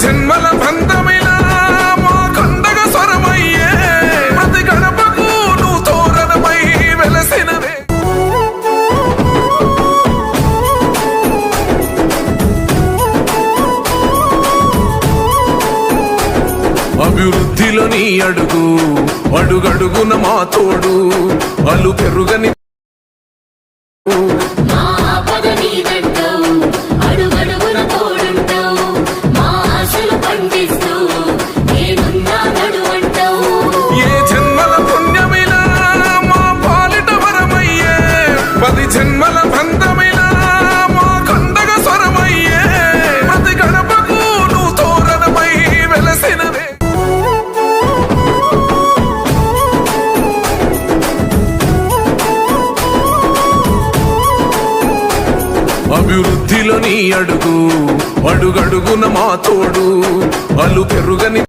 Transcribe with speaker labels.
Speaker 1: జన్మల బంధమిలా మా కండగ స్వరమయ్యే ప్రతి గడపకు నువ్వు తోరణమై వెలసినవే. అభివృద్ధిలో నీ అడుగు అడుగడుగున మా తోడు అలు పెరుగని జన్మల బంధమిలా మా కండగ స్వరమయ్యే ప్రతి గడపకు నువ్వు తోరణమై వెలసినవే. అభివృద్ధిలో నీ అడుగు అడుగడుగున మా తోడు అలు పెరుగని